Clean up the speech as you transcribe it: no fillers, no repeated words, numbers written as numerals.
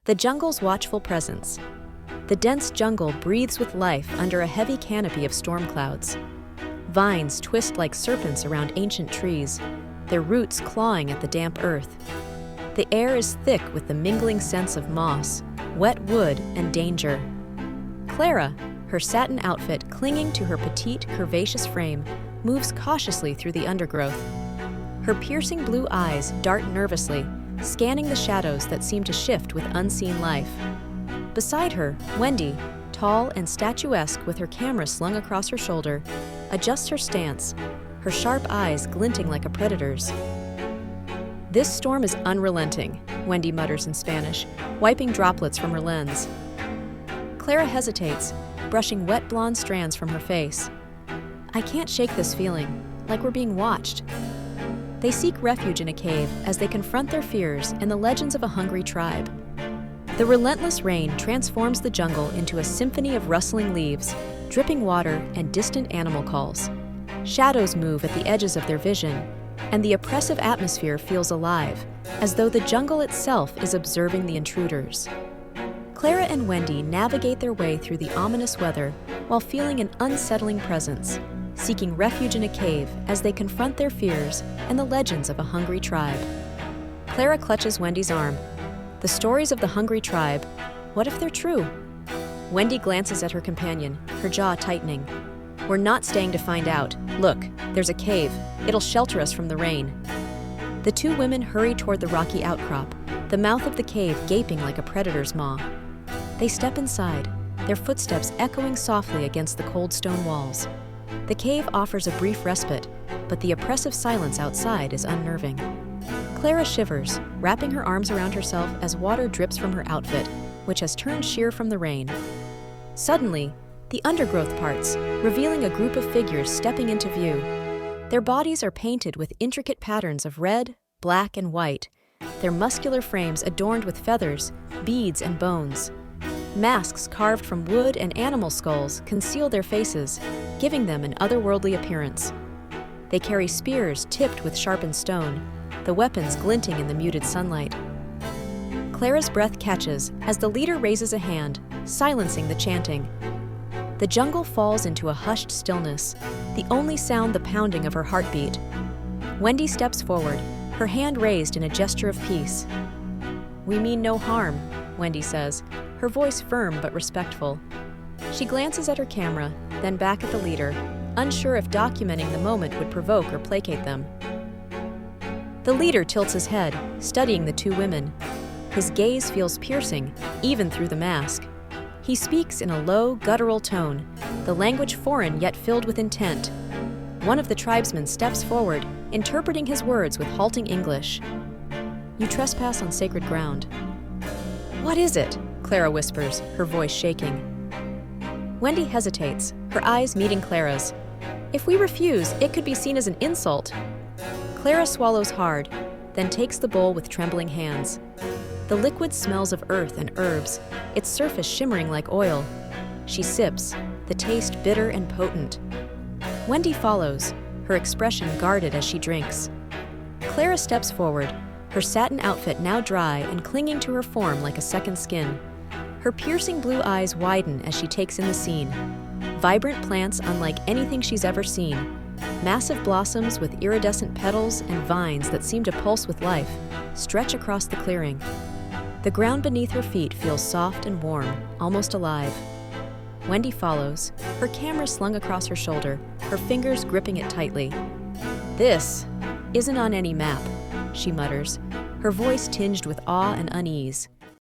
The jungle's watchful presence. The dense jungle breathes with life under a heavy canopy of storm clouds. Vines twist like serpents around ancient trees, their roots clawing at the damp earth. The air is thick with the mingling scents of moss, wet wood, and danger. Clara, her satin outfit clinging to her petite, curvaceous frame, moves cautiously through the undergrowth. Her piercing blue eyes dart nervously, scanning the shadows that seem to shift with unseen life. Beside her, Wendy, tall and statuesque with her camera slung across her shoulder, adjusts her stance, her sharp eyes glinting like a predator's. "This storm is unrelenting," Wendy mutters in Spanish, wiping droplets from her lens. Clara hesitates, brushing wet blonde strands from her face. "I can't shake this feeling, like we're being watched." They seek refuge in a cave as they confront their fears and the legends of a hungry tribe. The relentless rain transforms the jungle into a symphony of rustling leaves, dripping water, and distant animal calls. Shadows move at the edges of their vision, and the oppressive atmosphere feels alive, as though the jungle itself is observing the intruders. Clara and Wendy navigate their way through the ominous weather while feeling an unsettling presence, seeking refuge in a cave as they confront their fears and the legends of a hungry tribe. Clara clutches Wendy's arm. The stories of the hungry tribe, what if they're true? Wendy glances at her companion, her jaw tightening. "We're not staying to find out. Look, there's a cave. It'll shelter us from the rain." The two women hurry toward the rocky outcrop, the mouth of the cave gaping like a predator's maw. They step inside, their footsteps echoing softly against the cold stone walls. The cave offers a brief respite, but the oppressive silence outside is unnerving. Clara shivers, wrapping her arms around herself as water drips from her outfit, which has turned sheer from the rain. Suddenly, the undergrowth parts, revealing a group of figures stepping into view. Their bodies are painted with intricate patterns of red, black, and white, their muscular frames adorned with feathers, beads, and bones. Masks carved from wood and animal skulls conceal their faces, giving them an otherworldly appearance. They carry spears tipped with sharpened stone, the weapons glinting in the muted sunlight. Clara's breath catches as the leader raises a hand, silencing the chanting. The jungle falls into a hushed stillness, the only sound the pounding of her heartbeat. Wendy steps forward, her hand raised in a gesture of peace. "We mean no harm," Wendy says, her voice firm but respectful. She glances at her camera, then back at the leader, unsure if documenting the moment would provoke or placate them. The leader tilts his head, studying the two women. His gaze feels piercing, even through the mask. He speaks in a low, guttural tone, the language foreign yet filled with intent. One of the tribesmen steps forward, interpreting his words with halting English. "You trespass on sacred ground." "What is it?" Clara whispers, her voice shaking. Wendy hesitates, her eyes meeting Clara's. "If we refuse, it could be seen as an insult." Clara swallows hard, then takes the bowl with trembling hands. The liquid smells of earth and herbs, its surface shimmering like oil. She sips, the taste bitter and potent. Wendy follows, her expression guarded as she drinks. Clara steps forward, her satin outfit now dry and clinging to her form like a second skin. Her piercing blue eyes widen as she takes in the scene. Vibrant plants unlike anything she's ever seen. Massive blossoms with iridescent petals and vines that seem to pulse with life stretch across the clearing. The ground beneath her feet feels soft and warm, almost alive. Wendy follows, her camera slung across her shoulder, her fingers gripping it tightly. "This isn't on any map," she mutters, her voice tinged with awe and unease.